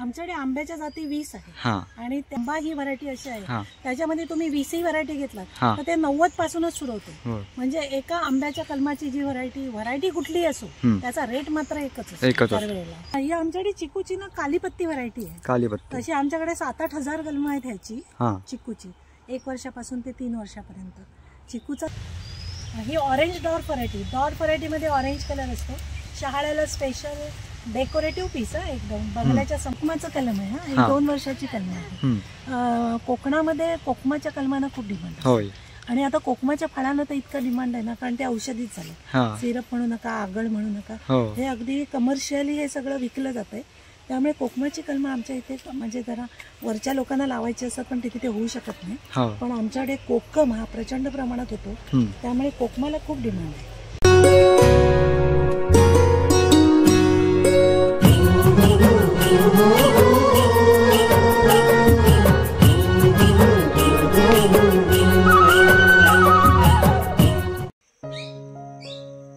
आमच्याकडे आंब्याच्या जाती 20 आहे हा आणि आंबा ही व्हरायटी अशी आहे हा त्याच्यामध्ये तुम्ही 20 ही व्हरायटी घेतलात हा तर ते 90 पासूनच सुरू होते. हो म्हणजे एका आंब्याच्या कलमाची जी व्हरायटी कुठली असो त्याचा रेट मात्र एकच एकच असतो. दरवेळेला. ही आमच्याकडे चिकूची ना कालीपत्ती व्हरायटी आहे. कालीपत्ती तशी आमच्याकडे 7-8 हजार कलम आहेत ह्याची हा चिकूची 1 वर्षापासून ते 3 वर्षापर्यंत. चिकूचा ही ऑरेंज डॉर्फ व्हरायटी मध्ये ऑरेंज कलर असतो. शहाळ्याला स्पेशल डेकोरेटिव्ह पीस आहे एकदम. बंगल्याच्या संपमाचं कलम आहे. हा 2 वर्षाची कलम आहे. कोकणामध्ये कोकमाच्या कलमांना खूप डिमांड आहे. होय आणि आता कोकमाच्या फळांना तर इतकं डिमांड आहे ना कारण ते औषधीच झाले. सिरप म्हणू नका आगळ म्हणू नका हे अगदी कमर्शियली हे सगळं विकलं जातंय. त्यामुळे कोकमाची कलमं आमच्या इथे म्हणजे जरा वरच्या लोकांना लावायची असतात पण तिथे ते होऊ शकत नाही. पण आमच्याकडे कोकम हा प्रचंड प्रमाणात होतो त्यामुळे कोकमाला खूप डिमांड आहे.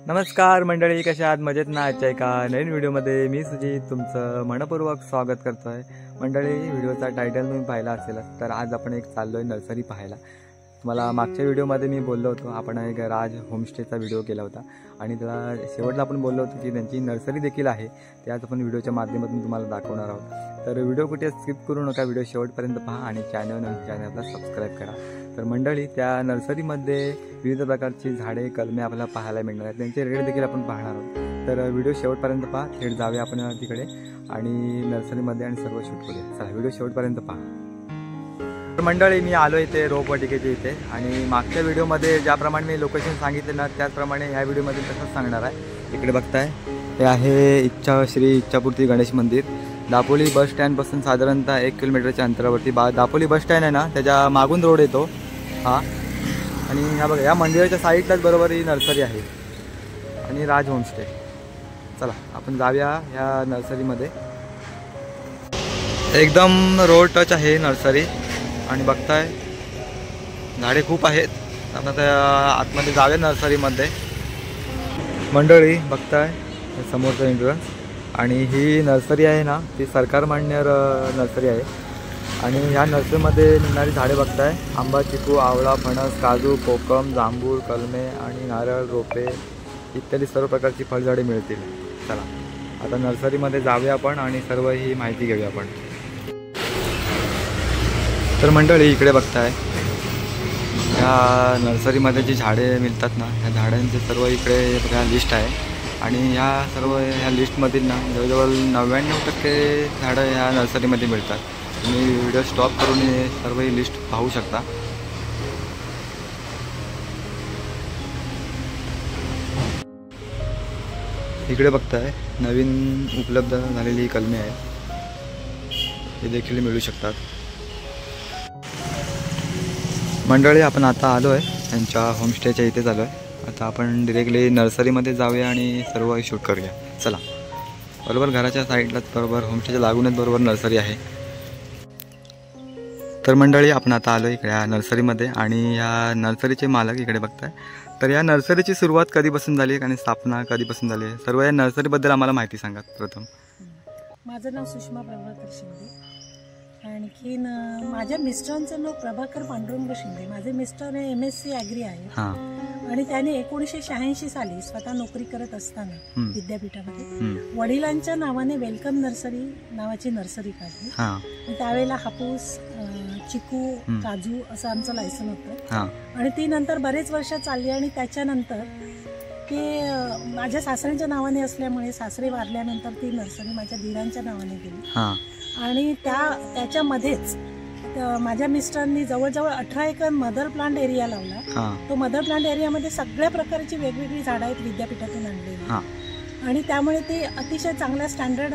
नमस्कार मंडळी, कशा आहात? मजेत ना? आजच्या एका नवीन व्हिडिओमध्ये मी सुजित तुमचं मनपूर्वक स्वागत करतोय. मंडळी, व्हिडिओचा टायटल तुम्ही पाहिला असेलच तर आज आपण एक चाललोय नर्सरी पाहायला. तुम्हाला मागच्या व्हिडिओमध्ये मी बोललो होतो आपण एक राज होमस्टेचा व्हिडिओ केला होता आणि त्याला शेवटला आपण बोललो होतो की त्यांची नर्सरी देखील आहे. ते आज आपण व्हिडिओच्या माध्यमातून तुम्हाला दाखवणार आहोत. तर व्हिडिओ कुठे स्किप करू नका, व्हिडिओ शेवटपर्यंत पहा आणि चॅनलला सबस्क्राईब करा. तर मंडळी, त्या नर्सरीमध्ये विविध प्रकारची झाडे कलमे आपल्याला पाहायला मिळणार आहेत. त्यांचे रेट देखील आपण पाहणार आहोत. तर व्हिडिओ शेवटपर्यंत पहा. थेट जाऊया आपण तिकडे आणि नर्सरीमध्ये आणि सर्व शूट करूया. चला, व्हिडिओ शेवटपर्यंत पहा. तर मंडळी, मी आलो इथे रोपवाटिकेच्या इथे आणि मागच्या व्हिडिओमध्ये ज्याप्रमाणे मी लोकेशन सांगितले ना त्याचप्रमाणे ह्या व्हिडिओमध्ये तसंच सांगणार आहे. इकडे बघताय हे आहे श्री इच्छापूर्ती गणेश मंदिर. दापोली बस स्टँडपासून साधारणतः 1 किलोमीटरच्या अंतरावरती दापोली बस स्टँड आहे ना त्याच्या मागून रोड येतो हा. आणि ह्या बघा, या मंदिराच्या साईडलाच बरोबर ही नर्सरी आहे आणि राज होमस्टे. चला आपण जाऊया ह्या नर्सरीमध्ये. एकदम रोड टच आहे नर्सरी आणि बघताय झाडे खूप आहेत. आता त्या आतमध्ये जाऊया नर्सरीमध्ये. मंडळी बघताय समोरचं एंट्रन्स आणि ही नर्सरी आहे ना ती सरकार मान्य नर्सरी आहे. आणि ह्या नर्सरीमध्ये निघणारी झाडे बघताय आंबा, चिकू, आवळा, फणस, काजू, कोकम, जांभूळ, कलमे आणि नारळ रोपे इत्यादी सर्व प्रकारची फळझाडे मिळतील. चला आता नर्सरीमध्ये जाऊया आपण आणि सर्व ही माहिती घेऊया आपण. तर मंडळी, इकडे बघताय ह्या नर्सरीमध्ये जी झाडे मिळतात ना ह्या झाडांचे सर्व इकडे बघा लिस्ट आहे. आणि ह्या लिस्टमधील ना जवळजवळ 99% झाडं ह्या नर्सरीमध्ये मिळतात. तुम्ही व्हिडिओ स्टॉप करून सर्व ही लिस्ट पाहू शकता. इकडे बघताय नवीन उपलब्ध झालेली कलमे आहे, हे देखील मिळू शकतात. मंडळी, आपण आता आलो आहे त्यांच्या होमस्टेच्या इथेच आलो आहे. आता आपण डिरेक्टली नर्सरीमध्ये जाऊया आणि सर्व शूट करूया. चला, बरोबर घराच्या साईडलाच बरोबर होमस्टेच्या लागूनच बरोबर नर्सरी आहे. तर मंडळी, आपण आता आलो इकडे या नर्सरीमध्ये आणि या नर्सरीचे मालक इकडे बघताय. तर या नर्सरीची सुरुवात कधीपासून झाली आणि स्थापना कधीपासून झाली आहे, सर्व या नर्सरीबद्दल आम्हाला माहिती सांगा. प्रथम माझं नाव सुषमा प्रभाकर शिंदे. आणखीन माझ्या मिस्टरांचं नाव प्रभाकर पांडुरंग शिंदे. माझे मिस्टर हे MSc ॲग्री आहे आणि त्याने 1986 साली स्वतः नोकरी करत असताना विद्यापीठामध्ये वडिलांच्या नावाने वेलकम नर्सरी नावाची नर्सरी काढली. त्यावेळेला हापूस, चिकू, काजू असं आमचं लायसन होतं आणि ती नंतर बरेच वर्ष चालली. आणि त्याच्यानंतर ते माझ्या सासऱ्यांच्या नावाने असल्यामुळे सासरे वारल्यानंतर ती नर्सरी माझ्या दीरांच्या नावाने गेली. आणि त्याच्यामध्येच माझ्या मिस्टरांनी जवळजवळ 18 एकर मदर प्लांट एरिया लावला. तो मदर प्लांट एरियामध्ये सगळ्या प्रकारची वेगवेगळी झाडं आहेत विद्यापीठातून आणलेली आणि त्यामुळे ती अतिशय चांगल्या स्टँडर्ड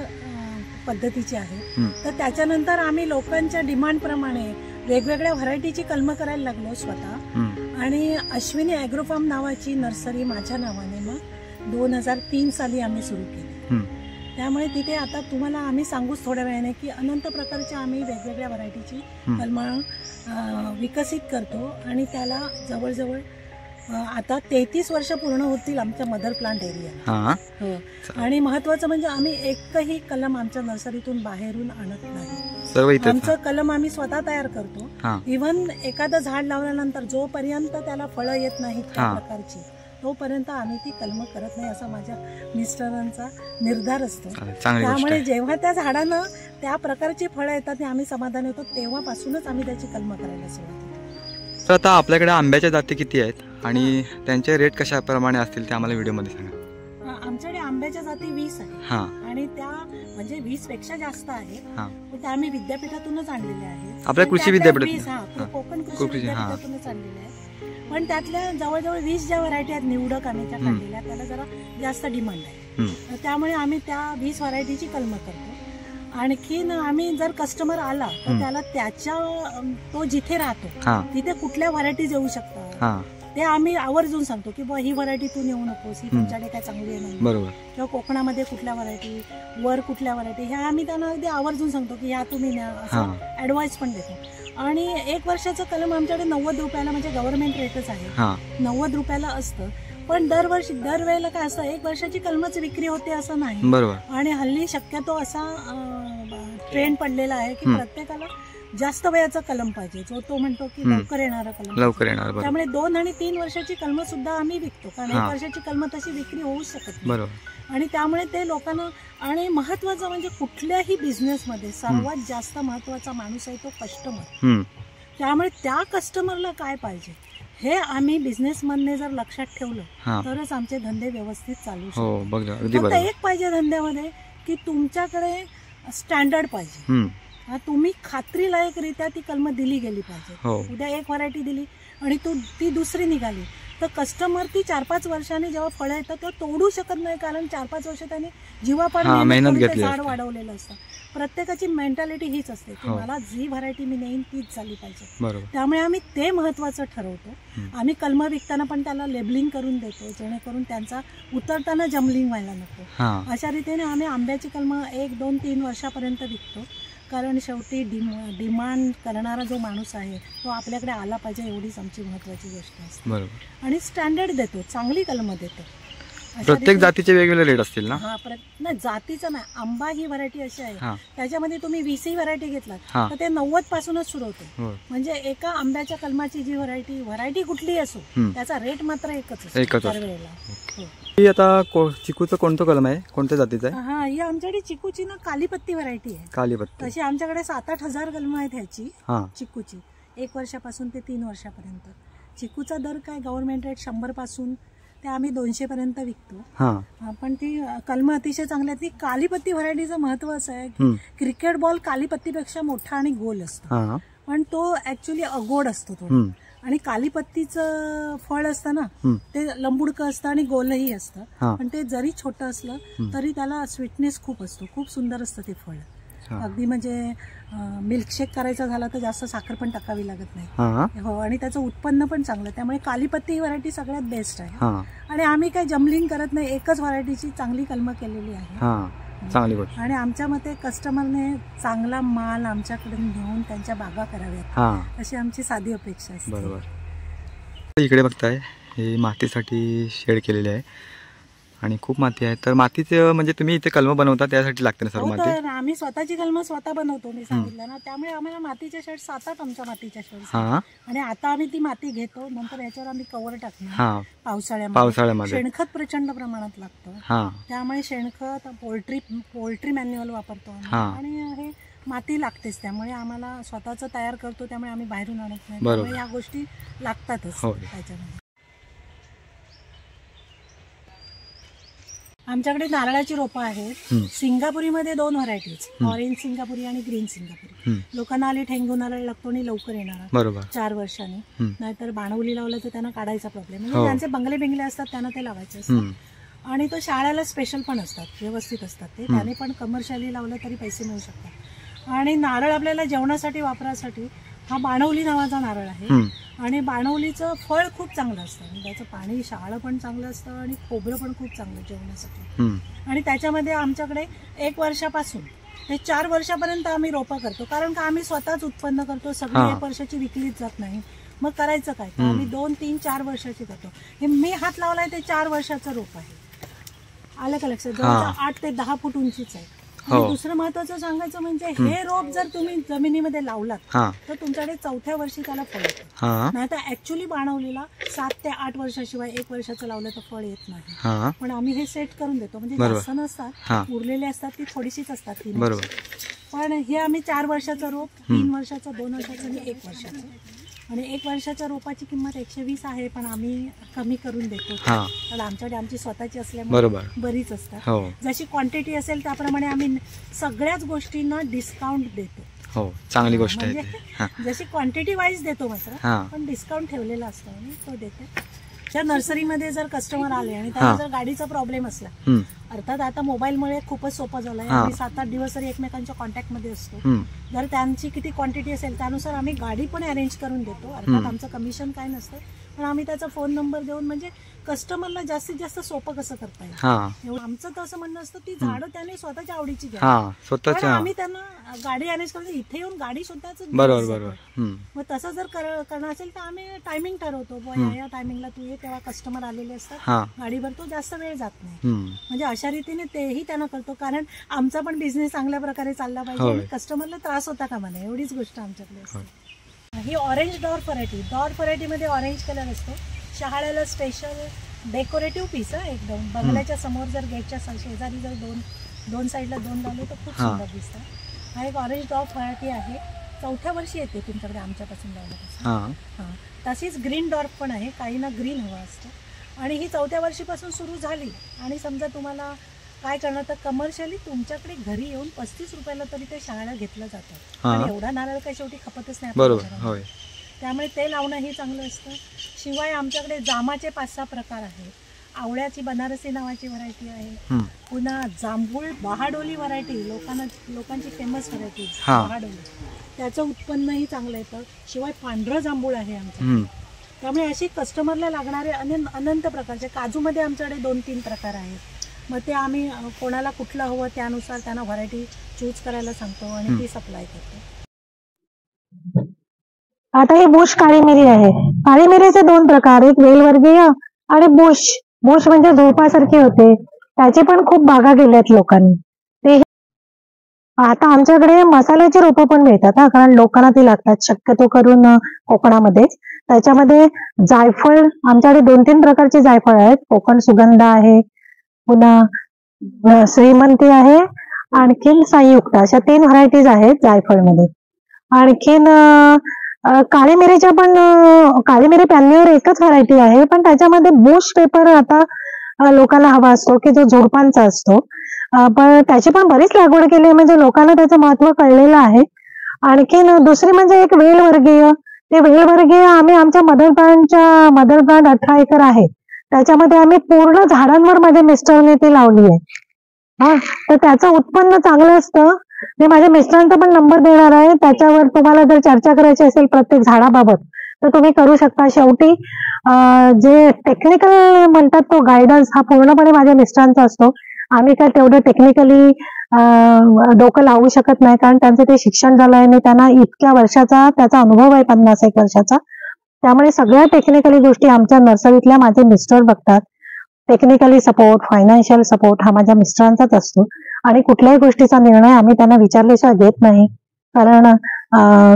पद्धतीची आहे. तर त्याच्यानंतर आम्ही लोकांच्या डिमांडप्रमाणे वेगवेगळ्या व्हरायटीची कलमं करायला लागलो स्वतः. आणि अश्विनी ॲग्रोफार्म नावाची नर्सरी माझ्या नावाने मग 2003 साली आम्ही सुरू केली. त्यामुळे तिथे आता तुम्हाला आम्ही सांगूच थोड्या वेळाने की अनंत प्रकारच्या आम्ही वेगवेगळ्या व्हरायटीची कलमं विकसित करतो आणि त्याला जवळजवळ आता 33 वर्ष पूर्ण होतील आमच्या मदर प्लांट एरिया. हो. आणि महत्वाचं म्हणजे आम्ही एकही कलम आमच्या नर्सरीतून बाहेरून आणत नाही. सर्व इथे आमचं कलम आम्ही स्वतः तयार करतो. इव्हन एखादं झाड लावल्यानंतर जोपर्यंत त्याला फळं येत नाहीत त्या प्रकारची तोपर्यंत आम्ही ती कलम करत नाही असा माझ्या मिस्टरांचा निर्धार असतो. त्यामुळे जेव्हा त्या झाडानं त्या प्रकारची फळं येतात आम्ही समाधानी होतो तेव्हापासूनच आम्ही त्याची कलम करायला सुरुवात करतो. तर आता आपल्याकडे आंब्याच्या जाती किती आहेत आणि त्यांचे रेट कशा प्रमाणे असतील ते आम्हाला व्हिडिओमध्ये सांगा. आमच्याकडे आंब्याच्या जाती 20 आहेत आणि त्या म्हणजे 20 पेक्षा जास्त आहेत. त्या आम्ही विद्यापीठातूनच आणलेल्या आहेत. आपल्या कृषी विद्यापीठ कोकण कृषी विद्यापीठातूनच आणलेल्या आहेत. पण त्यातल्या जवळजवळ 20 ज्या व्हरायटी आहेत निवडक आम्ही त्या काढलेल्या त्याला जरा जास्त डिमांड आहे. त्यामुळे आम्ही त्या 20 व्हरायटीची कलम करतो. आणखीन आम्ही जर कस्टमर आला तर त्याला तो जिथे राहतो तिथे कुठल्या व्हरायटीज येऊ शकतात ते आम्ही आवर्जून सांगतो की ही व्हरायटी तू नेऊ नकोस, ही तुमच्याकडे काय चांगली आहे नाही, किंवा कोकणामध्ये कुठल्या व्हरायटी, वर कुठल्या व्हरायटी, ह्या आम्ही त्यांना अगदी आवर्जून सांगतो की ह्या तुम्ही न्या असं ऍडवाइस पण देतो. आणि 1 वर्षाचं कलम आमच्याकडे 90 रुपयाला म्हणजे गव्हर्नमेंट रेटच आहे 90 रुपयाला असतं. पण दरवेळेला काय असतं 1 वर्षाची कलमच विक्री होते असं नाही. आणि हल्ली शक्यतो असा ट्रेंड पडलेला आहे की प्रत्येकाला जास्त वयाचा कलम पाहिजे जो तो म्हणतो की लवकर येणारा कलम. त्यामुळे 2 आणि 3 वर्षाची कलम सुद्धा आम्ही विकतो कारण 1 वर्षाची कलम तशी विक्री होऊ शकत नाही. आणि त्यामुळे ते लोकांना आणि महत्वाचं म्हणजे कुठल्याही बिझनेसमध्ये सर्वात जास्त महत्वाचा माणूस आहे तो कस्टमर. त्यामुळे त्या कस्टमरला काय पाहिजे हे आम्ही बिझनेसमॅनने जर लक्षात ठेवलं तरच आमचे धंदे व्यवस्थित चालू शकतात. फक्त एक पाहिजे धंद्यामध्ये की तुमच्याकडे स्टँडर्ड पाहिजे. तुम्ही खात्रीलायकरित्या ती कलम दिली गेली पाहिजे. उद्या 1 व्हरायटी दिली आणि ती दुसरी निघाली तर कस्टमर ती 4-5 वर्षांनी जेव्हा फळं येतात तेव्हा तोडू शकत नाही कारण 4-5 वर्ष त्यांनी जीवापाड मेहनत करून झाड वाढवलेलं असतं. प्रत्येकाची मेंटॅलिटी हीच असते की मला जी व्हरायटी मी नेईन तीच झाली पाहिजे. त्यामुळे आम्ही ते महत्वाचं ठरवतो. आम्ही कलम विकताना पण त्याला लेबलिंग करून देतो जेणेकरून त्यांचा उतरताना जम्बलिंग व्हायला नको. अशा रीतीने आम्ही आंब्याची कलम 1, 2, 3 वर्षापर्यंत विकतो कारण शेवटी डिमांड करणारा जो माणूस आहे तो आपल्याकडे आला पाहिजे एवढीच आमची महत्वाची गोष्ट असते. आणि स्टँडर्ड देतो, चांगली कलम देतो. प्रत्येक जातीचे वेगवेगळे रेट असतील ना? नाही जातीचं नाही. आंबा ही व्हरायटी अशी आहे त्याच्यामध्ये तुम्ही 20 व्हरायटी घेतलात तर ते 90 पासूनच सुरू होते. म्हणजे एका आंब्याच्या कलमाची जी व्हरायटी कुठली असो त्याचा रेट मात्र एकच असतो वेळेला. आता चिकूचं कोणतं कलम आहे, कोणत्या जातीचं आहे? ही आमच्याकडे चिकूची ना कालीपत्ती व्हरायटी आहे. कालीपत्ती तशी आमच्याकडे 7-8 हजार कलम आहेत ह्याची चिकूची 1 वर्षापासून ते 3 वर्षापर्यंत. चिकूचा दर काय गव्हर्नमेंट रेट 100 पासून ते आम्ही 200 पर्यंत विकतो. पण ती कलम अतिशय चांगली आहे. ती कालीपत्ती व्हरायटीचं महत्व असं आहे की क्रिकेट बॉल कालीपत्तीपेक्षा मोठा आणि गोल असतो पण तो ऍक्च्युली अगोड असतो थोडा. आणि कालीपत्तीचं फळ असतं ना ते लंबुडकं असतं आणि गोलही असतं पण ते जरी छोटं असलं तरी त्याला स्वीटनेस खूप असतो. खूप सुंदर असतं ते फळ. अगदी म्हणजे मिल्कशेक करायचा झाला तर जास्त साखर पण टाकावी लागत नाही. हो. आणि त्याचं उत्पन्न पण चांगलं. त्यामुळे कालीपत्ती ही व्हरायटी सगळ्यात बेस्ट आहे. आणि आम्ही काही जम्बलिंग करत नाही. एकच व्हरायटीची चांगली कलम केलेली आहे. आणि आमच्या मते कस्टमरने चांगला माल आमच्याकडे घेऊन त्यांच्या बागा कराव्यात अशी आमची साधी अपेक्षा असते. बरोबर. इकडे बघताय हे मातीसाठी शेड केलेले आहे आणि खूप माती आहे. तर मातीचं म्हणजे तुम्ही इथे कलम बनवता त्यासाठी लागते ना सर्व माती? आम्ही स्वतःची कलम स्वतः बनवतो मी सांगितलं ना. त्यामुळे आम्हाला मातीच्या शेड 7-8 आमच्या मातीच्या शेड. आणि आता आम्ही ती माती घेतो नंतर याच्यावर आम्ही कव्हर टाकणार. पावसाळ्यामध्ये शेणखत प्रचंड प्रमाणात लागतं त्यामुळे शेणखत पोल्ट्री मॅन्युअल वापरतो आणि हे माती लागतेच. त्यामुळे आम्हाला स्वतःच तयार करतो त्यामुळे आम्ही बाहेरून आणत नाही. त्यामुळे या गोष्टी लागतातच त्याच्यामध्ये. आमच्याकडे नारळाची रोपं आहेत. सिंगापुरीमध्ये 2 व्हरायटीज, ऑरेंज सिंगापुरी आणि ग्रीन सिंगापुरी. लोकांना आली ठेंगून नारळ लागतो आणि लवकर येणार 4 वर्षांनी. नाहीतर बाणवली लावलं तर त्यांना काढायचा प्रॉब्लेम. म्हणजे ज्यांचे बंगले असतात त्यांना ते लावायचे असतात. आणि तो शाळेला स्पेशल पण असतात, व्यवस्थित असतात ते. त्याने पण कमर्शियली लावलं तरी पैसे मिळू शकतात. आणि नारळ आपल्याला जेवणासाठी वापरासाठी हा बाणवली नावाचा नारळ आहे. आणि बाणवलीचं फळ खूप चांगलं असतं. त्याचं पाणी शाळं पण चांगलं असतं आणि खोबरं पण खूप चांगलं जेवणासाठी. आणि त्याच्यामध्ये आमच्याकडे 1 वर्षापासून ते 4 वर्षापर्यंत आम्ही रोपं करतो कारण का आम्ही स्वतःच उत्पन्न करतो. सगळी 1 वर्षाची विकलीच जात नाही. मग करायचं काय? तर आम्ही 2, 3, 4 वर्षाची करतो. हे मी हात लावलाय ते 4 वर्षाचं रोप आहे. आलं का लक्षात? जवळजवळ 8 ते 10 फूट उंचीच आहे. आणि दुसरं महत्वाचं सांगायचं म्हणजे हे रोप जर तुम्ही जमिनीमध्ये लावलात तर तुमच्याकडे 4थ्या वर्षी त्याला फळ येतं. नाही तर ऍक्च्युअली बाणवलीला 7 ते 8 वर्षाशिवाय 1 वर्षाचं लावलं तर फळ येत नाही. पण आम्ही हे सेट करून देतो. म्हणजे जास्त नसतात, उरलेले असतात ती थोडीशीच असतात ती. पण हे आम्ही 4 वर्षाचं रोप, 3 वर्षाचं, 2 वर्षाचं आणि 1 वर्षाचं. आणि 1 वर्षाच्या रोपाची किंमत 120 आहे, पण आम्ही कमी करून देतो. कारण आमच्याकडे आमची स्वतःची असल्यामुळे बरीच असतात. जशी क्वांटिटी असेल त्याप्रमाणे आम्ही सगळ्याच गोष्टींना डिस्काउंट देतो. चांगली गोष्ट आहे. जशी क्वांटिटी वाईज देतो मात्र, पण डिस्काउंट ठेवलेला असतो आणि तो देतो. त्या नर्सरीमध्ये जर कस्टमर आले आणि त्यांना जर गाडीचा प्रॉब्लेम असला, अर्थात आता मोबाईलमुळे खूपच सोपं झालंय. आम्ही 7-8 दिवस तरी एकमेकांच्या कॉन्टॅक्ट मध्ये असतो. जर त्यांची किती क्वांटिटी असेल त्यानुसार आम्ही गाडी पण अरेंज करून देतो. अर्थात आमचं कमिशन काय नसतं, पण आम्ही त्याचा फोन नंबर देऊन म्हणजे कस्टमरला जास्तीत जास्त सोपं कसं करता येईल. आमचं तर असं म्हणणं असतं ती झाडं त्याने स्वतःच्या आवडीची घ्या. आम्ही त्यांना गाडी अरेंज करतो, इथे येऊन गाडी स्वतःच. बरोबर. मग तसं जर करणं असेल तर आम्ही टायमिंग ठरवतो. या टायमिंगला तू ये, तेव्हा कस्टमर आलेले असतात, गाडीवर तो जास्त वेळ जात नाही. म्हणजे अशा रीतीने तेही त्यांना करतो. कारण आमचा पण बिझनेस चांगल्या प्रकारे चालला पाहिजे आणि कस्टमरला त्रास होता कामा नये, एवढीच गोष्ट आमच्याकडे असते. ही ऑरेंज डॉर्फ व्हरायटी. डॉर्फ व्हरायटीमध्ये ऑरेंज कलर असतो. शहाळ्याला स्पेशल डेकोरेटिव्ह पीस आहे एकदम. बंगल्याच्या समोर जर गेटच्या शेजारी जर दोन साईडला 2 लावले तर खूप सुंदर दिसतात. हा एक ऑरेंज डॉर्फ व्हरायटी आहे. 4थ्या वर्षी येते तुमच्याकडे आमच्यापासून लावल्यापासून. तशीच ग्रीन डॉर्फ पण आहे. काहींना ग्रीन हवा असतं आणि ही 4थ्या वर्षीपासून सुरू झाली. आणि समजा तुम्हाला काय करणार तर कमर्शियली तुमच्याकडे घरी येऊन 35 रुपयाला तरी ते शहाळ्या घेतलं जातं. आणि एवढा नारळ काही शेवटी खपतच नाही, त्यामुळे ते लावणंही चांगलं असतं. शिवाय आमच्याकडे जामाचे 5-6 प्रकार आहेत. आवळ्याची बनारसी नावाची व्हरायटी आहे. पुन्हा जांभूळ बहाडोली व्हरायटी, लोकांची फेमस व्हरायटी बहाडोली, त्याचं उत्पन्नही चांगलं येतं. शिवाय पांढरं जांभूळ आहे आमचं. त्यामुळे अशी कस्टमरला लागणारे अनंत प्रकारचे. काजूमध्ये आमच्याकडे 2-3 प्रकार आहेत. मग ते आम्ही कोणाला कुठलं हवं त्यानुसार त्यांना व्हरायटी चूज करायला सांगतो आणि ती सप्लाय करतो. आता ही बुश काळी मिरी आहे. काळी मिरीचे 2 प्रकार, एक वेलवर्गीय आणि बुश. बुश म्हणजे झोपासारखी होते, त्याची पण खूप बागा केल्यात लोकांनी. ते आता आमच्याकडे मसाल्याची रोपं पण मिळतात कारण लोकांना ती लागतात शक्यतो करून कोकणामध्येच. त्याच्यामध्ये जायफळ, आमच्याकडे 2-3 प्रकारचे जायफळ आहेत. कोकण सुगंध आहे, पुन्हा श्रीमंती आहे, आणखीन संयुक्त, अशा 3 व्हरायटीज आहेत जायफळमध्ये. आणखीन काळी मिरीच्या पण, काळी मिरी पॅन्नीवर एकच व्हरायटी आहे, पण त्याच्यामध्ये बुश पेपर आता लोकांना हवा असतो की जो झुडपांचा असतो. पण त्याची पण बरीच लागवड केली, म्हणजे लोकांना त्याचं महत्व कळलेलं आहे. आणखीन दुसरी म्हणजे एक वेलवर्गीय. ते वेलवर्गीय आम्ही आमच्या मदर प्लांट 18 एकर आहे, त्याच्यामध्ये आम्ही पूर्ण झाडांवर माझ्या मिस्टरने ती लावली आहे. तर त्याचं उत्पन्न चांगलं असतं. मी माझ्या मिस्टरांचा पण नंबर देणार आहे, त्याच्यावर तुम्हाला जर चर्चा करायची असेल प्रत्येक झाडाबाबत तर तुम्ही करू शकता. शेवटी जे टेक्निकल म्हणतात तो गायडन्स हा पूर्णपणे माझ्या मिस्टरांचा असतो. आम्ही काय तेवढं टेक्निकली डोकं लावू शकत नाही, कारण त्यांचं ते शिक्षण झालं आहे आणि त्यांना इतक्या वर्षाचा त्याचा अनुभव आहे, 50-1 वर्षाचा. त्यामुळे सगळ्या टेक्निकली गोष्टी आमच्या नर्सरीतल्या माझे मिस्टर बघतात. टेक्निकली सपोर्ट, फायनान्शियल सपोर्ट हा माझ्या मिस्टरांचाच असतो. आणि कुठल्याही गोष्टीचा निर्णय आम्ही त्यांना विचारल्याशिवाय घेत नाही, कारण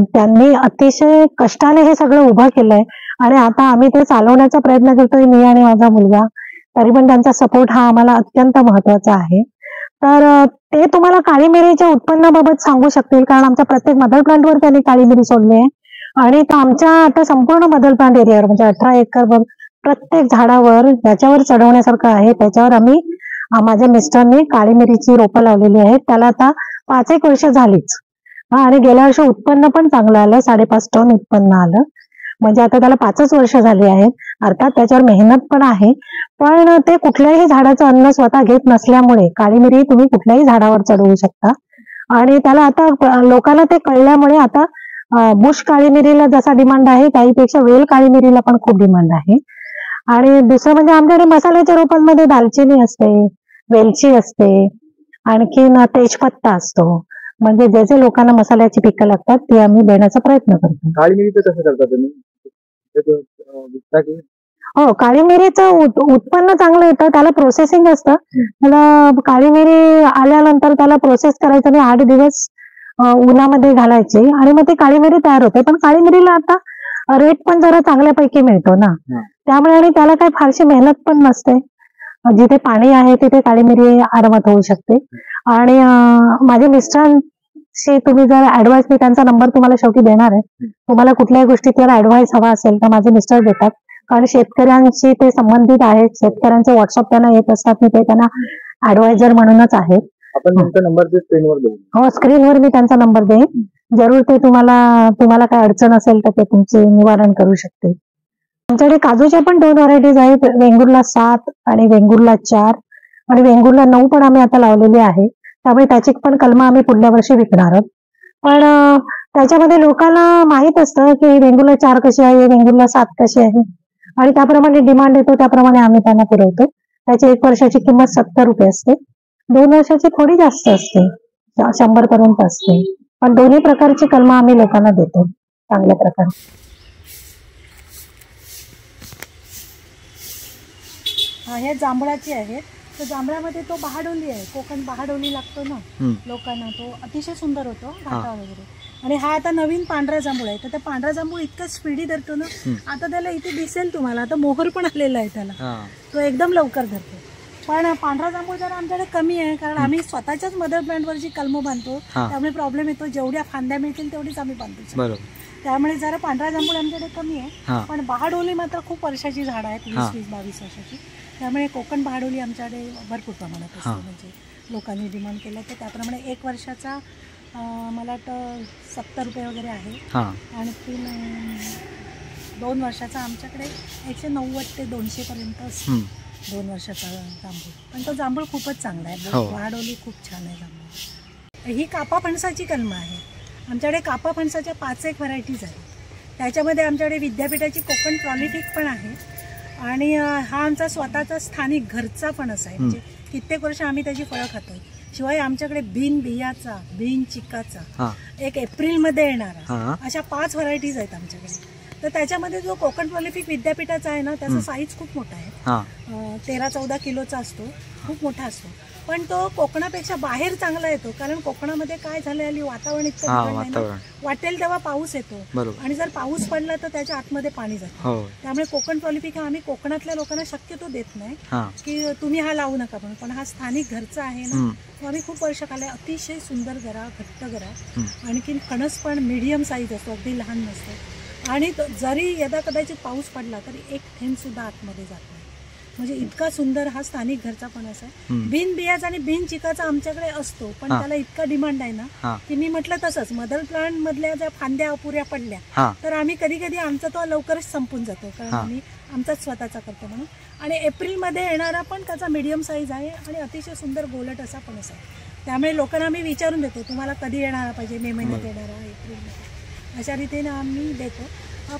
त्यांनी अतिशय कष्टाने हे सगळं उभं केलंय आणि आता आम्ही ते चालवण्याचा प्रयत्न करतोय, मी आणि माझा मुलगा. तरी पण त्यांचा सपोर्ट हा आम्हाला अत्यंत महत्वाचा आहे. तर ते तुम्हाला काळी मिरीच्या उत्पन्नाबाबत सांगू शकतील, कारण आमच्या प्रत्येक मदर प्लांटवर त्यांनी काळी मिरी सोडली आहे. आणि आमच्या आता संपूर्ण मदर प्लांट एरियावर म्हणजे 18 एकर प्रत्येक झाडावर ज्याच्यावर चढवण्यासारखं आहे त्याच्यावर आम्ही माझ्या मिस्टरने काळी मिरीची रोपं लावलेली आहेत. त्याला आता 5-1 वर्ष झालीच. आणि गेल्या वर्षी उत्पन्न पण चांगलं आलं, 5.5 टन उत्पन्न आलं. म्हणजे आता त्याला 5च वर्ष झाली आहेत. अर्थात त्याच्यावर मेहनत पण आहे, पण ते कुठल्याही झाडाचं अन्न स्वतः घेत नसल्यामुळे काळी मिरी तुम्ही कुठल्याही झाडावर चढवू शकता. आणि त्याला आता लोकांना ते कळल्यामुळे आता बुश काळी मिरीला जसा डिमांड आहे त्याहीपेक्षा वेल काळी मिरीला पण खूप डिमांड आहे. आणि दुसरं म्हणजे आमच्याकडे मसाल्याच्या रोपांमध्ये दालचिनी असते, वेलची असते, आणखीन तेजपत्ता असतो. म्हणजे जे जे लोकांना मसाल्याची पिकं लागतात ते आम्ही देण्याचा प्रयत्न करतो. काळी मिरीचं कसं करता तुम्ही? विकता की? हो, काळी मिरीचं उत्पन्न चांगलं येतं. त्याला प्रोसेसिंग असतं. त्याला काळी मिरी आल्यानंतर त्याला प्रोसेस करायचं आणि 8 दिवस उन्हामध्ये घालायचे आणि मग ती काळी मिरी तयार होते. पण काळी मिरीला आता रेट पण जरा चांगल्यापैकी मिळतो ना, त्यामुळे आणि त्याला काही फारशी मेहनत पण नसते. जिथे पाणी आहे तिथे काळी मिरी आरामात होऊ शकते. आणि माझ्या मिस्टरांशी तुम्ही जर ऍडवाइस, मी त्यांचा नंबर तुम्हाला शेवटी देणार आहे. तुम्हाला कुठल्याही गोष्टीत जर ऍडवाइस हवा असेल तर माझे मिस्टर देतात, कारण शेतकऱ्यांशी ते संबंधित आहेत. शेतकऱ्यांचे व्हॉट्सअप त्यांना येत असतात, मी ते त्यांना ऍडवायझर म्हणूनच आहे. आपण त्यांचा नंबर स्क्रीनवर देऊ. हो, स्क्रीनवर मी त्यांचा नंबर देईन. जरूर ते तुम्हाला काय अडचण असेल तर ते तुमचे निवारण करू शकते. आमच्याकडे काजूच्या पण 2 व्हरायटीज आहेत, वेंगुर्ला 7 आणि वेंगुर्ला 4 आणि वेंगुर्ला 9 पण आम्ही आता लावलेली आहे. त्यामुळे त्याची पण कलमं आम्ही पुढल्या वर्षी विकणार आहोत. पण त्याच्यामध्ये लोकांना माहित असतं की वेंगुर्ला 4 कशी आहे, वेंगुर्ला 7 कशी आहे आणि त्याप्रमाणे डिमांड येतो, त्याप्रमाणे आम्ही त्यांना पुरवतो. त्याची 1 वर्षाची किंमत 70 रुपये असते. 2 वर्षाची थोडी जास्त असते, 100 पर्यंत असते. पण दोन्ही प्रकारची कलमं आम्ही लोकांना देतो चांगल्या प्रकारे. हे जांभळाची आहे. तर जांभळामध्ये तो बहाडोली आहे, कोकण बहाडोली लागतो ना लोकांना, तो अतिशय सुंदर होतो घाटा वगैरे. आणि हा आता नवीन पांढरा जांभूळ आहे. तर त्या पांढरा जांभूळ इतकं स्पीडी धरतो ना, आता त्याला इथे दिसेल तुम्हाला, आता मोहर पण आलेला आहे त्याला, तो एकदम लवकर धरतो. पण पांढरा जांभूळ जरा आमच्याकडे कमी आहे, कारण आम्ही स्वतःच्याच मदर ब्रँडवरची कलमं बांधतो, त्यामुळे प्रॉब्लेम येतो. जेवढ्या फांद्या मिळतील तेवढीच आम्ही बांधतो, त्यामुळे जरा पांढरा जांभूळ आमच्याकडे कमी आहे. पण बहाडोली मात्र खूप वर्षाची झाडं आहेत, 20-22 वर्षाची. त्यामुळे कोकण बहाडोली आमच्याकडे भरपूर प्रमाणात असते. म्हणजे लोकांनी डिमांड केलं तर त्याप्रमाणे 1 वर्षाचा मला वाटतं 70 रुपये वगैरे आहे. आणि 2 वर्षाचा आमच्याकडे 190 ते 200 पर्यंत असतो 2 वर्षाचा जांभूळ. पण तो जांभूळ खूपच चांगला आहे, बहाडोली खूप छान आहे जांभूळ. ही कापा फणसाची कलमं आहे. आमच्याकडे कापा फणसाच्या 5-1 व्हरायटीज आहेत. त्याच्यामध्ये आमच्याकडे विद्यापीठाची कोकण प्रॉलिफिक पण आहे आणि हा आमचा स्वतःचा स्थानिक घरचा फणस आहे. म्हणजे कित्येक वर्ष आम्ही त्याची फळं खातोय. शिवाय आमच्याकडे बिन बियाचा, बिन चिकाचा, एक एप्रिलमध्ये येणारा, अशा 5 व्हरायटीज आहेत आमच्याकडे. तर त्याच्यामध्ये जो कोकण प्रॉलिफिक विद्यापीठाचा आहे ना, त्याचा साईज खूप मोठा आहे, 13-14 किलोचा असतो, खूप मोठा असतो. पण तो कोकणापेक्षा बाहेर चांगला येतो, कारण कोकणामध्ये काय झालं, हल्ली वातावरण इतकं वाटेल तेव्हा पाऊस येतो आणि जर पाऊस पडला तर त्याच्या आतमध्ये पाणी जातं. त्यामुळे कोकण प्रॉलिफिक हा आम्ही कोकणातल्या लोकांना शक्यतो देत नाही की तुम्ही हा लावू नका म्हणून. पण हा स्थानिक घरचा आहे ना, तो आम्ही खूप वर्ष खाल्लाय. अतिशय सुंदर गरा, घट्ट गरा, आणखी फणस पण मीडियम साईज असतो, अगदी लहान नसतो. आणि जरी यदा कदाचित पाऊस पडला तरी एक थेंब सुद्धा आतमध्ये जात नाही. म्हणजे इतका सुंदर हा स्थानिक घरचा फणस आहे. बिन बियाचा आणि बिन चिकाचा आमच्याकडे असतो, पण त्याला इतका डिमांड आहे ना की मी म्हटलं तसंच, मदर प्लांट मधल्या ज्या फांद्या अपुऱ्या पडल्या तर आम्ही कधी कधी आमचा तो लवकरच संपून जातो, कारण आम्ही आमचाच स्वतःचा करतो म्हणून. आणि एप्रिलमध्ये येणारा पण त्याचा मीडियम साईज आहे आणि अतिशय सुंदर गोलट असा फणस आहे. त्यामुळे लोकांना आम्ही विचारून देतो तुम्हाला कधी येणारा पाहिजे, मे महिन्यात येणारा, एप्रिलमध्ये, अशा रीतीने आम्ही देतो.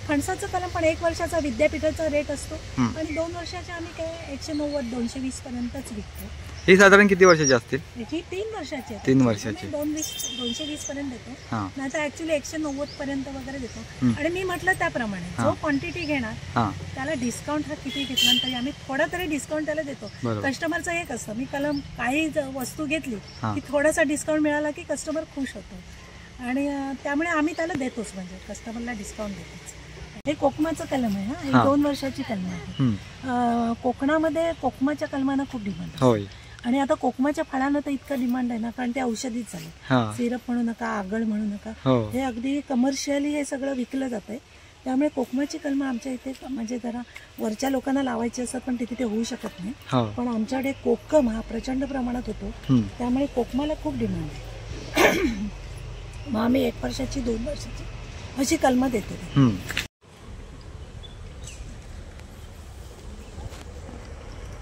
फणसाचं कलम पण 1 वर्षाचा विद्यापीठाचा रेट असतो आणि 2 वर्षाचे आम्ही काय 190-220 पर्यंतच विकतो. ही साधारण किती वर्षाची असतील? ही 3 वर्षाची आहे. 3 वर्षाची 220 पर्यंत देतो, नाही तर ऍक्च्युली 190 पर्यंत वगैरे देतो. आणि मी म्हटलं त्याप्रमाणे जो क्वांटिटी घेणार त्याला डिस्काउंट हा किती घेतला तरी आम्ही थोडा तरी डिस्काउंट त्याला देतो. कस्टमरचं एक असतं, मी कलम काही वस्तू घेतली की थोडासा डिस्काउंट मिळाला की कस्टमर खुश होतो आणि त्यामुळे आम्ही त्याला देतोच, म्हणजे कस्टमरला डिस्काउंट देतोच. हे कोकमाचं कलम आहे, ही 2 वर्षाची कलम आहे. कोकणामध्ये कोकमाच्या कलमांना खूप डिमांड आहे आणि आता कोकमाच्या फळांना तर इतकं डिमांड आहे ना, कारण ते औषधीच झाले. सिरप म्हणू नका, आगळ म्हणू नका, हे अगदी कमर्शियली हे सगळं विकलं जात आहे. त्यामुळे कोकमाची कलमं आमच्या इथे म्हणजे जरा वरच्या लोकांना लावायची असतात, पण तिथे ते होऊ शकत नाही. पण आमच्याकडे कोकम हा प्रचंड प्रमाणात होतो, त्यामुळे कोकमाला खूप डिमांड आहे. मग आम्ही 1 वर्षाची 2 वर्षाची अशी कलमं देतो.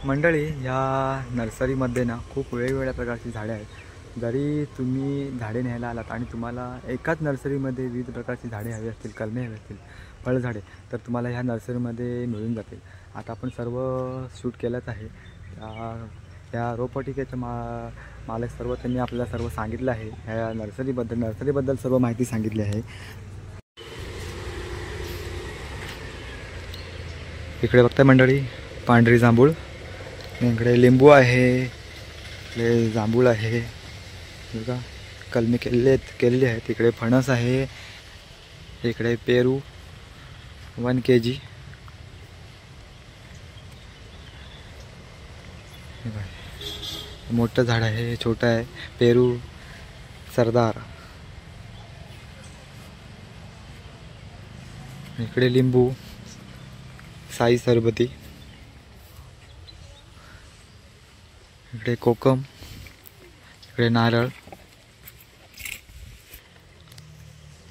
मंडळी, ह्या नर्सरीमध्ये ना खूप वेगवेगळ्या प्रकारची झाडे आहेत. जरी तुम्ही झाडे न्यायला आलात आणि तुम्हाला एकाच नर्सरीमध्ये विविध प्रकारची झाडे हवी असतील, कलमे हवी असतील, फळझाडे, तर तुम्हाला ह्या नर्सरीमध्ये मिळून जातील. आता आपण सर्व शूट केलंच आहे. त्या रोपवाटिकेचं मालक सर्व त्यांनी आपल्याला सर्व सांगितलं आहे. ह्या नर्सरीबद्दल सर्व माहिती सांगितली आहे. इकडे बघताय मंडळी पांढरी जांभूळ, इकडे लिंबू आहे, इकडे जांभूळ आहे बघा, कलमी केलेली आहेत. इकडे फणस आहे, इकडे पेरू 1 kg. मोठं झाड आहे, छोटं आहे, पेरू सरदार. इकडे लिंबू साई सरबती, इकडे कोकम, इकडे नारळ,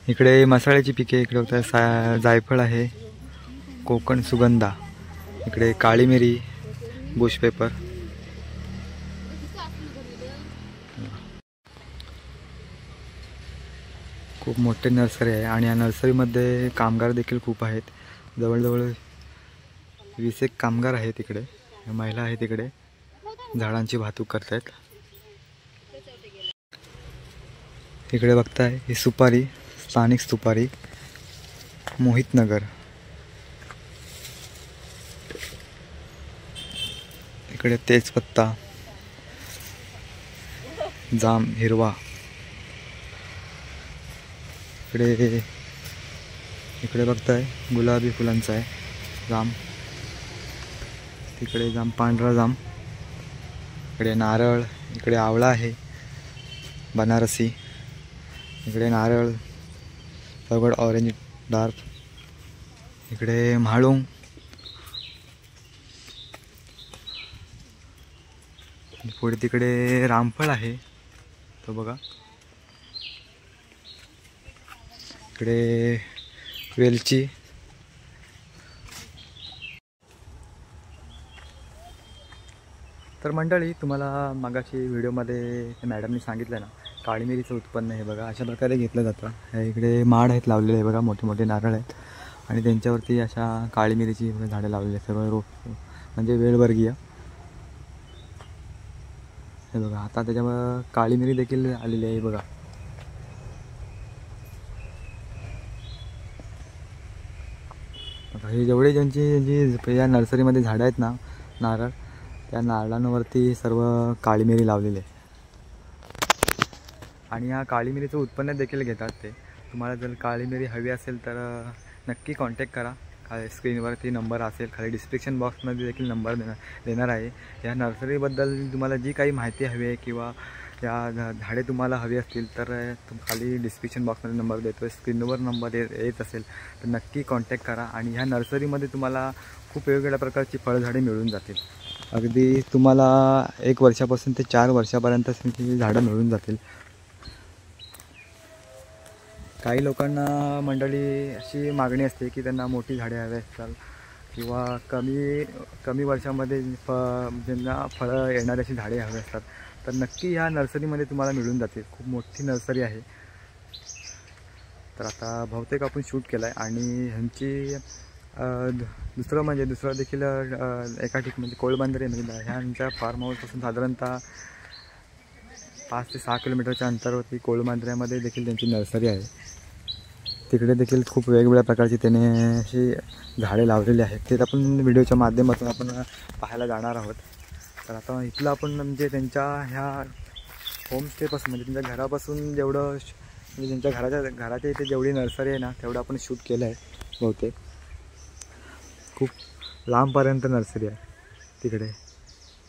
इकडे मसाल्याची पिके, इकडे होता जायफळ आहे, कोकण सुगंधा, इकडे काळी मिरी, बुश पेपर. खूप मोठे नर्सरी आहे आणि या नर्सरीमध्ये कामगार देखील खूप आहेत. जवळजवळ 20 कामगार आहेत. इकडे महिला आहेत, इकडे झाडांची वाहतूक करतायत. इकडे बघताय ही सुपारी, स्थानिक सुपारी मोहित नगर. इकडे तेजपत्ता, जाम हिरवा, इकडे बघताय गुलाबी फुलांचा आहे जाम, तिकडे जाम पांढरा जाम, इकडे नारळ, इकडे आवळा आहे बनारसी, इकडे नारळ सगळं ऑरेंज डार्क, इकडे म्हाळुंग, पुढे तिकडे रामफळ आहे तो बघा, इकडे वेलची. तर मंडळी तुम्हाला मागाशी व्हिडिओमध्ये मॅडमनी सांगितलं ना, काळी मिरीचं उत्पन्न हे बघा अशा प्रकारे घेतलं जातं. इकडे माड आहेत लावलेले आहे बघा, मोठे मोठे नारळ आहेत आणि त्यांच्यावरती अशा काळी मिरीची झाडं लावलेली आहेत सर्व म्हणजे वेलवर्गीय. हे बघा आता त्याच्यावर काळी मिरी देखील आलेली आहे बघा. हे जेवढे ज्यांची जी या नर्सरीमध्ये झाडं आहेत ना नारळ, त्या नारळांवरती सर्व काळी मिरी लावलेली आहे आणि या काळी मिरीचं उत्पन्न देखील घेतात ते. तुम्हाला जर काळी मिरी हवी असेल तर नक्की कॉन्टॅक्ट करा. खाली स्क्रीनवरती नंबर असेल, खाली डिस्क्रिप्शन बॉक्समध्ये देखील नंबर देणार आहे. या नर्सरीबद्दल तुम्हाला जी काही माहिती हवी आहे किंवा या झाडे तुम्हाला हवी असतील तर खाली डिस्क्रिप्शन बॉक्समध्ये नंबर देतो आहे, स्क्रीनवर नंबर येत असेल तर नक्की कॉन्टॅक्ट करा. आणि ह्या नर्सरीमध्ये तुम्हाला खूप वेगवेगळ्या प्रकारची फळझाडे मिळून जातील. अगदी तुम्हाला 1 वर्षापासून ते 4 वर्षापर्यंत ही झाडं मिळून जातील. काही लोकांना मंडळी अशी मागणी असते की त्यांना मोठी झाडे हवी असतात किंवा कमी वर्षामध्ये ज्यांना फळं येणारी अशी झाडे हवी असतात, तर नक्की ह्या नर्सरीमध्ये तुम्हाला मिळून जातील. खूप मोठी नर्सरी आहे. तर आता बहुतेक आपण शूट केलं आहे आणि ह्यांची दुसरं देखील एका ठिकाणी म्हणजे कोळबांदरे म्हणजे ह्यांच्या फार्म हाऊसपासून साधारणतः 5 ते 6 किलोमीटरच्या अंतरावरती कोळबांदऱ्यामध्ये देखील त्यांची नर्सरी आहे. तिकडे देखील खूप वेगवेगळ्या प्रकारची त्याने अशी झाडे लावलेली आहेत. ते आपण व्हिडिओच्या माध्यमातून आपण पाहायला जाणार आहोत. तर आता इथलं आपण म्हणजे त्यांच्या ह्या होमस्टेपासून म्हणजे त्यांच्या घरापासून जेवढं म्हणजे त्यांच्या घराच्या इथे जेवढी नर्सरी आहे ना तेवढं आपण शूट केलं आहे. बहुतेक खूप लांबपर्यंत नर्सरी आहे.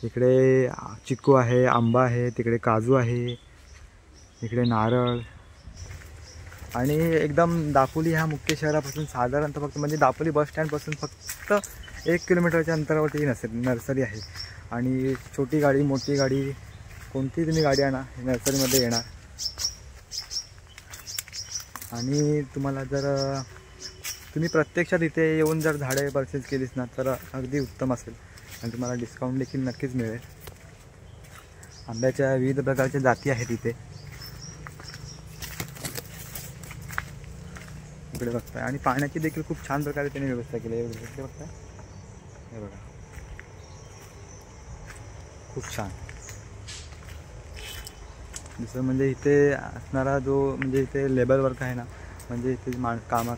इकडे चिक्कू आहे, आंबा आहे, तिकडे काजू आहे, इकडे नारळ आणि एकदम दापोली ह्या मुख्य शहरापासून साधारणतः फक्त म्हणजे दापोली बस स्टँडपासून फक्त 1 किलोमीटरच्या अंतरावरती नर्सरी आहे. आणि छोटी गाडी मोठी गाडी कोणतीही तुम्ही गाडी आणा नर्सरीमध्ये येणार. आणि तुम्हाला जर तुम्ही प्रत्यक्षात इथे येऊन जर झाडे परचेस केलीस ना तर अगदी उत्तम असेल आणि तुम्हाला डिस्काउंट देखील नक्कीच मिळेल. आंब्याच्या विविध प्रकारच्या जाती आहेत इथे. इकडे बघताय आणि पाण्याची देखील खूप छान प्रकारे त्यांनी व्यवस्था केली आहे. इकडे बघताय हे बघा खूप छान. दुसरं म्हणजे इथे असणारा जो म्हणजे इथे लेबर वर्क आहे ना म्हणजे इथे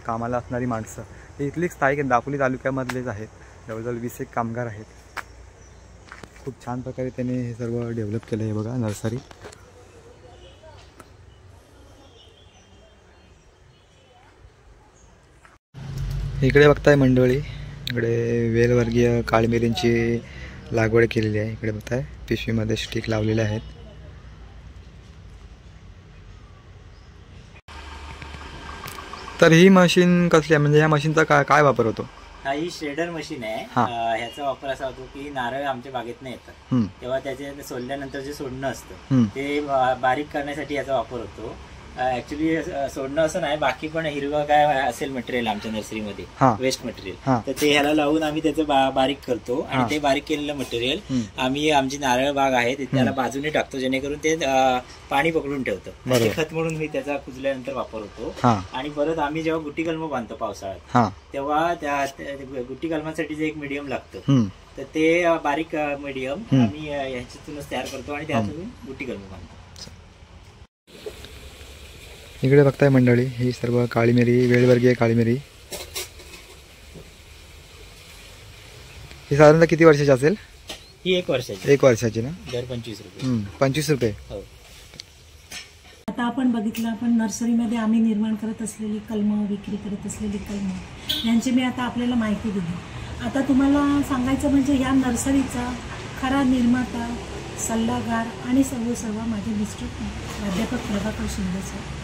कामाला असणारी माणसं ते इथलीच स्थायिक आहेत, दापोली तालुक्यामधलेच आहेत. जवळजवळ 20 एक कामगार आहेत. खूप छान प्रकारे त्याने हे सर्व डेव्हलप केलं आहे बघा नर्सरी. इकडे बघताय मंडळी, इकडे वेलवर्गीय काळी मिरींची लागवड केलेली आहे. इकडे बघताय पिशवीमध्ये स्टिक लावलेले आहेत. तर ही मशीन कसली आहे, म्हणजे ह्या मशीनचा काय वापर होतो? हा ही श्रेडर मशीन आहे. ह्याचा वापर असा होतो की नारळ आमच्या बागेत नाही येतात तेव्हा त्याचे सोडल्यानंतर जे सोडणं असतं ते बारीक करण्यासाठी याचा वापर होतो. ऍक्च्युली सोडणं असं नाही, बाकी पण हिरवं काय असेल मटेरियल आमच्या नर्सरीमध्ये वेस्ट मटेरियल, तर ते ह्याला लावून आम्ही त्याचं बारीक करतो आणि ते बारीक केलेलं मटेरियल आम्ही आमची नारळ बाग आहे त्याला बाजूने टाकतो, जेणेकरून ते पाणी पकडून ठेवतं. ते खत म्हणून मी त्याचा कुजल्यानंतर वापर होतो. आणि परत आम्ही जेव्हा गुट्टी कलम बांधतो पावसाळ्यात तेव्हा त्या गुट्टी कलमासाठी जे एक मीडियम लागतं तर ते बारीक मीडियम आम्ही ह्याच्यातूनच तयार करतो आणि त्यातून गुट्टी कलम बांधतो. इकडे बघताय मंडळी ही सर्व काळी मिरी, वेलवर्गीय काळी मिरी. ही साधारणतः किती वर्षाची असेल? ही 1 वर्षाची. 1 वर्षाची ना? दर 25 रुपये. 25 रुपये. हो. आता आपण बघितलं, आपण नर्सरीमध्ये आम्ही निर्माण करत असलेली कलमं, विक्री करत असलेली कलमं यांची मी आता आपल्याला माहिती दिली. आता तुम्हाला सांगायचं म्हणजे ह्या नर्सरीचा खरा निर्माता, सल्लागार आणि सर्व माझे मिस्टर प्राध्यापक प्रभाकर शिंदे सर.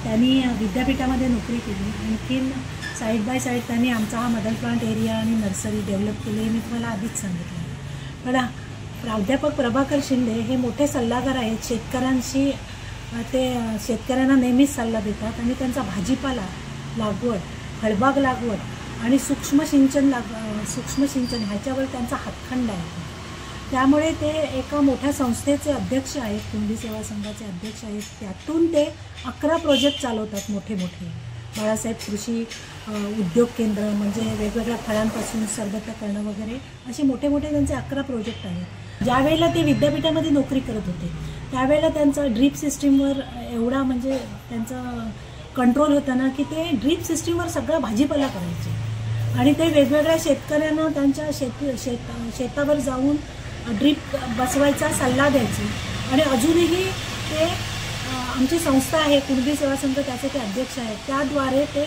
त्यांनी विद्यापीठामध्ये नोकरी केली. आणखीन साईड बाय साईड त्यांनी आमचा हा मदर प्लांट एरिया आणि नर्सरी डेव्हलप केली हे मी तुम्हाला आधीच सांगितलं. पण प्राध्यापक प्रभाकर शिंदे हे मोठे सल्लागार आहेत. शेतकऱ्यांना नेहमीच सल्ला देतात आणि त्यांचा भाजीपाला लागवड, फळबाग लागवड आणि सूक्ष्म सिंचन ह्याच्यावर त्यांचा हातखंड आहे. त्यामुळे ते एका मोठ्या संस्थेचे अध्यक्ष आहेत, कुंभी सेवा संघाचे अध्यक्ष आहेत. त्यातून ते 11 प्रोजेक्ट चालवतात मोठे. बाळासाहेब कृषी उद्योग केंद्र, म्हणजे वेगवेगळ्या फळांपासून सरबत करणं वगैरे असे मोठे त्यांचे 11 प्रोजेक्ट आहेत. ज्यावेळेला ते विद्यापीठामध्ये नोकरी करत होते त्यावेळेला त्यांचा ड्रीप सिस्टीमवर एवढा म्हणजे त्यांचं कंट्रोल होतं ना की ते ड्रीप सिस्टीमवर सगळा भाजीपाला करायचे आणि ते वेगवेगळ्या शेतकऱ्यांना त्यांच्या शेतावर जाऊन ड्रीप बसवायचा सल्ला द्यायचे. आणि अजूनही ते आमची संस्था आहे कुंभी सेवा संघ, त्याचे ते अध्यक्ष आहेत. त्याद्वारे ते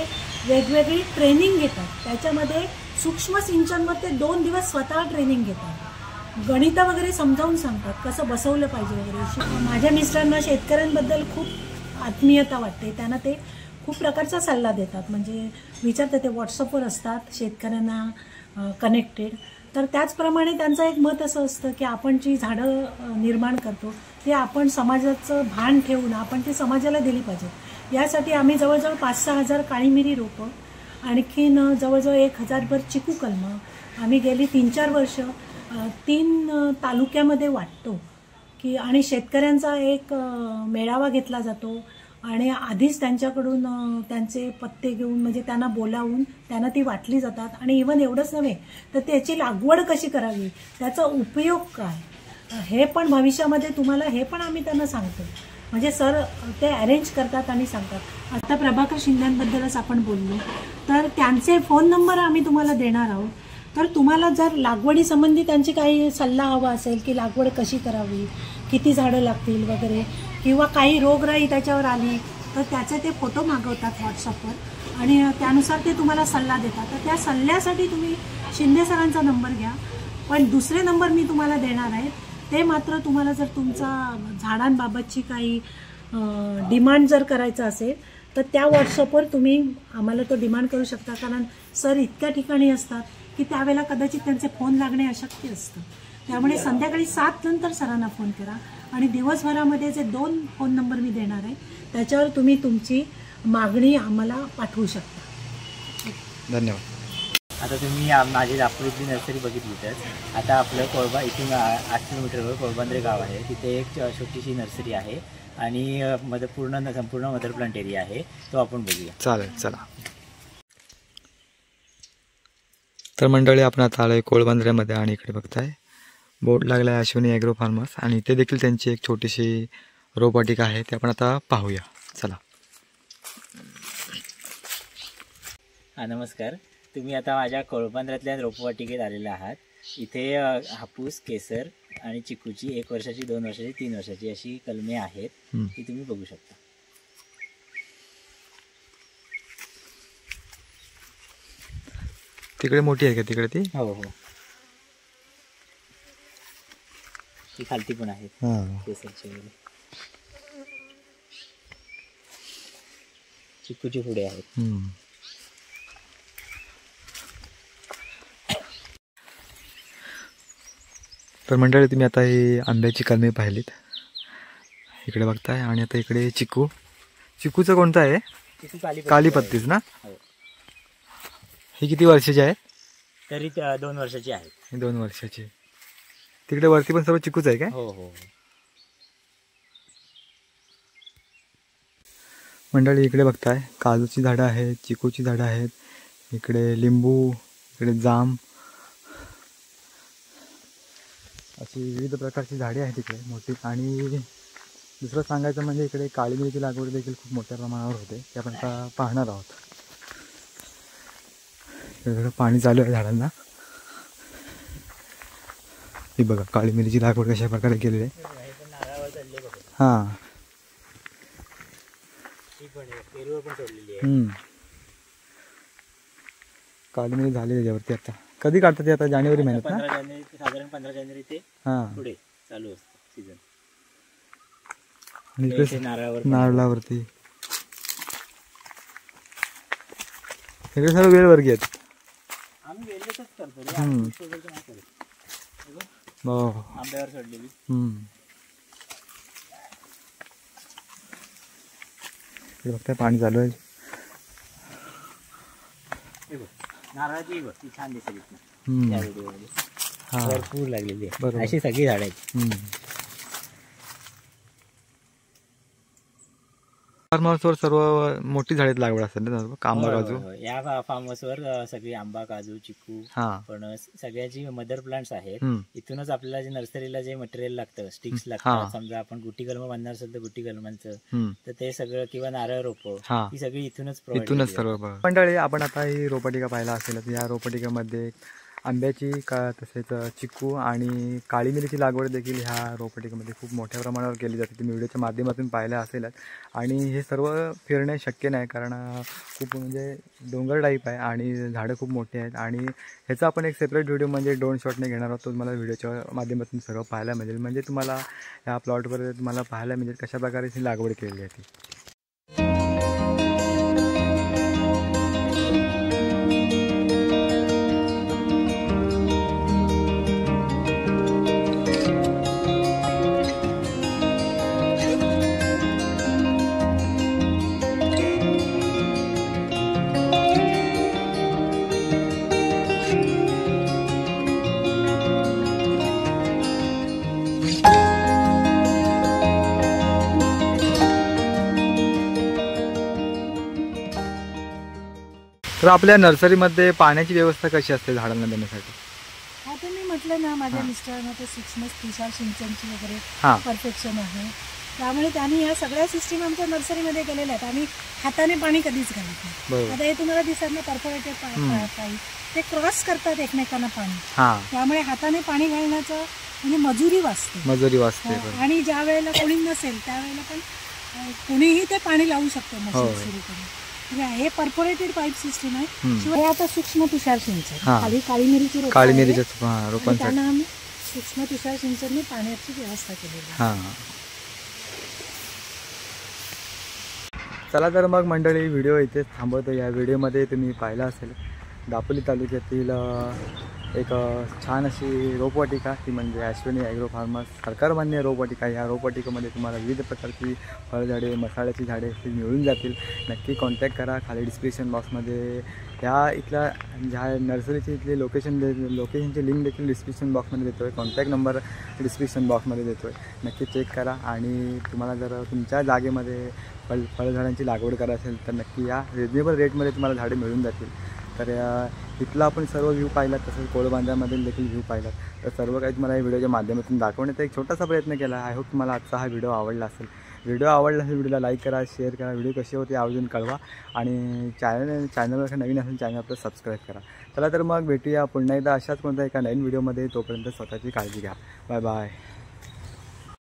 वेगवेगळी ट्रेनिंग घेतात. त्याच्यामध्ये सूक्ष्म सिंचनवर ते 2 दिवस स्वतः ट्रेनिंग घेतात. गणितं वगैरे समजावून सांगतात कसं बसवलं पाहिजे वगैरे. माझ्या मिस्टरांना शेतकऱ्यांबद्दल खूप आत्मीयता वाटते. त्यांना ते खूप प्रकारचा सल्ला देतात, म्हणजे विचारतात. ते व्हॉट्सअपवर असतात शेतकऱ्यांना कनेक्टेड. तर त्याचप्रमाणे त्यांचं एक मत असं असतं की आपण जी झाडं निर्माण करतो ते आपण समाजाचं भान ठेवून आपण ते समाजाला दिली पाहिजेत. यासाठी आम्ही जवळजवळ 5-6 हजार काळी मिरी रोपं, आणखीन जवळजवळ 1000 भर चिकू कलमं आम्ही गेली 3-4 वर्ष 3 तालुक्यामध्ये वाटतो की. आणि शेतकऱ्यांचा एक मेळावा घेतला जातो आणि आधीच त्यांच्याकडून त्यांचे पत्ते घेऊन, म्हणजे त्यांना बोलावून त्यांना ती वाटली जातात. आणि इव्हन एवढंच नव्हे तर त्याची लागवड कशी करावी, त्याचा उपयोग काय, हे पण भविष्यामध्ये तुम्हाला हे पण आम्ही त्यांना सांगतो. म्हणजे सर ते अरेंज करतात आणि सांगतात. आता प्रभाकर शिंदेबद्दलच आपण बोललो तर त्यांचे फोन नंबर आम्ही तुम्हाला देणार आहोत. तर तुम्हाला जर लागवडीसंबंधी त्यांची काही सल्ला हवा असेल की लागवड कशी करावी, किती झाडं लागतील वगैरे, किंवा काही रोगराई त्याच्यावर आली तर त्याचे ते फोटो मागवतात व्हॉट्सअपवर आणि त्यानुसार ते तुम्हाला सल्ला देतात. तर त्या सल्ल्यासाठी तुम्ही शिंदे सरांचा नंबर घ्या. पण दुसरे नंबर मी तुम्हाला देणार आहे ते मात्र तुम्हाला जर तुमचा झाडांबाबतची काही डिमांड जर करायचं असेल तर त्या व्हॉट्सअपवर तुम्ही आम्हाला तो डिमांड करू शकता. कारण सर इतक्या ठिकाणी असतात की त्यावेळेला कदाचित त्यांचे फोन लागणे अशक्य असतं. त्यामुळे संध्याकाळी 7 नंतर सरांना फोन करा आणि दिवसभरामध्ये जे 2 फोन नंबर मी देणार आहे त्याच्यावर तुम्ही तुमची मागणी आम्हाला पाठवू शकता. धन्यवाद. आता तुम्ही माझी नागपूरची नर्सरी बघितली तर आता आपलं कोळबा इथून 8 किलोमीटरवर कोळबांद्रे गाव आहे. तिथे एक छोटीशी नर्सरी आहे आणि संपूर्ण मदर प्लांट एरिया आहे, तो आपण बघूया. चालेल, चला. तर मंडळी आपण आता आलोय कोळबांद्र्यामध्ये आणि इकडे बघताय बोर्ड लागला आहे अश्विनी ॲग्रो फार्मर्स आणि इथे देखील त्यांची एक छोटीशी रोपवाटिका आहे, ते आपण आता पाहूया. चला. नमस्कार. तुम्ही आता माझ्या कोळबंद्रातल्या रोपवाटिकेत आलेला आहात. इथे हापूस, केसर आणि चिकूची 1 वर्षाची, 2 वर्षाची, 3 वर्षाची अशी कलमे आहेत. ती तुम्ही बघू शकता. तिकडे मोठी आहे का तिकडे ती? हो हो, ती खालती पण आहेत केसरची वगैरे. चिकूची पुढे आहेत. तर मंडळी तुम्ही आता ही आंब्याची कलमे पाहिलीत, इकडे बघताय. आणि आता इकडे चिकू. चिकूचं कोणतं आहे? काली पत्तीच ना? ही किती वर्षाची आहे? तरी 2 वर्षाची आहेत. 2 वर्षाची. तिकडे वरती पण सर्व चिकूच आहे काय? हो हो. मंडळी इकडे बघताय काजूची झाडं आहेत, चिकूची झाडं आहेत, इकडे लिंबू, इकडे जाम, अशी विविध प्रकारची झाडे आहेत इकडे मोठी. आणि दुसरं सांगायचं म्हणजे इकडे काळी मिरीची लागवड देखील खूप मोठ्या प्रमाणावर होते, ते आपण आता पाहणार आहोत. इकडे पाणी चालू आहे झाडांना. ही बघा काळी मिरीची लागवड कशा प्रकारे केलेली आहे. हां, काळी मिरी झाली त्याच्यावरती. आता कधी काढतात ते? आता जानेवारी महिन्यात ना? 15 जानेवारी, साधारण 15 जानेवारी ते पुढे चालू असतं सीझन. आणि इकडे नारळावरती इकडे सर्व वेलवर्गीय आहेत. आम्ही वेलच करतो. आंब्यावर सोडलेली. बघताय पाणी चालू आहे. नारळाची ती छान दिसेल त्या व्हिडिओमध्ये. भरपूर लागलेली आहे. अशी सगळी झाडं आहेत. फार्म हाऊसवर सर्व मोठी झाडे लागवड असतात ना, आंबा काजू. या फार्म हाऊसवर सगळी आंबा, काजू, चिकू, फणस सगळ्याची मदर प्लांट्स आहेत. इथूनच आपल्याला जे नर्सरीला जे मटेरियल लागतं, स्टिक्स लागतात, समजा आपण गुटी कलम बांधणार असेल तर गुटी कलमांचं, तर ते सगळं, किंवा नारळ रोपं, ही सगळी इथूनच सर्व. मंडळी आपण आता ही रोपवाटिका पाहिला असेल. या रोपवाटिकेमध्ये आंब्याची तसेच चिकू आणि काळी मिरीची लागवड देखील ह्या रोपवाटिकेमध्ये खूप मोठ्या प्रमाणावर केली जाते. तुम्ही व्हिडिओच्या माध्यमातून पाहिलं असेलच. आणि हे सर्व फिरणे शक्य नाही, कारण खूप म्हणजे डोंगर टाईप आहे आणि झाडं खूप मोठी आहेत. आणि ह्याचा आपण एक सेपरेट व्हिडिओ म्हणजे ड्रोन शॉटने घेणार आहोत. तो तुम्हाला व्हिडिओच्या माध्यमातून सर्व पाहायला मिळेल. म्हणजे तुम्हाला ह्या प्लॉटवर तुम्हाला पाहायला मिळेल कशा प्रकारे ही लागवड केलेली आहे ती. तर आपल्या नर्सरीमध्ये पाण्याची व्यवस्था कशी असते झाडांना देण्यासाठी? आता मी म्हटलं ना, माझ्या मिस्टरांना ते सूक्ष्म तुषार सिंचनची वगैरे परफेक्शन आहे, त्यामुळे त्यांनी या सगळ्या सिस्टीम आमच्या नर्सरीमध्ये केलेल्या आहेत. आम्ही हाताने पाणी कधीच घालत नाही. आता हे तुम्हाला दिसत ना, परफोरेटेड पाईप, ते क्रॉस करतात एकमेकांना पाणी, त्यामुळे हाताने पाणी घालण्याचं म्हणजे मजुरी वाचते. आणि ज्या वेळेला कोणी नसेल त्यावेळेला पण कोणीही ते पाणी लावू शकतो मशीन सुरू करून. हे परफोरेटेड पाईप सिस्टीम आहे. शिवाय आता सूक्ष्म तुषार सिंचन, खाली काळी मिरीची रोपांसाठी त्यांना आम्ही सूक्ष्म तुषार सिंचनने पाण्याची व्यवस्था केलेली आहे. चला तर मग मंडळी, व्हिडिओ इथेच थांबवतो. या व्हिडिओमध्ये तुम्ही पाहिलं असेल दापोली तालुक्यातील एक छान अशी रोपवाटिका, ती म्हणजे अश्विनी ॲग्रो फार्मर्स सरकारमान्य रोपवाटिका. या रोपवाटिकेमध्ये तुम्हाला विविध प्रकारची फळझाडे, मसाल्याची झाडे ती मिळून जातील. नक्की कॉन्टॅक्ट करा. खाली डिस्क्रिप्शन बॉक्समध्ये ह्या इथल्या ज्या नर्सरीची इथली लोकेशनची लिंक देखील डिस्क्रिप्शन बॉक्समध्ये देतो आहे. कॉन्टॅक्ट नंबर डिस्क्रिप्शन बॉक्समध्ये देतो आहे. नक्की चेक करा. आणि तुम्हाला जर तुमच्या जागेमध्ये फळझाडांची लागवड करायची असेल तर नक्की या. रिजनेबल रेटमध्ये तुम्हाला झाडे मिळून जातील. तर इथला आपण सर्व व्ह्यू पाहिलात, तसंच कोळबांध्यामधील देखील व्ह्यू पाहिलात. तर सर्व काही तुम्हाला या व्हिडिओच्या माध्यमातून दाखवण्याचा एक छोटासा प्रयत्न केला. आय होप तुम्हाला आजचा हा व्हिडिओ आवडला असेल. व्हिडिओ आवडला असेल व्हिडिओला लाईक करा, शेअर करा, व्हिडिओ कसे होते आवर्जून कळवा आणि चॅनलवर नवीन असेल चॅनल आपलं सबस्क्राईब करा. चला तर मग भेटूया पुन्हा एकदा अशाच कोणत्या एका नवीन व्हिडिओमध्ये. तोपर्यंत स्वतःची काळजी घ्या. Bye bye.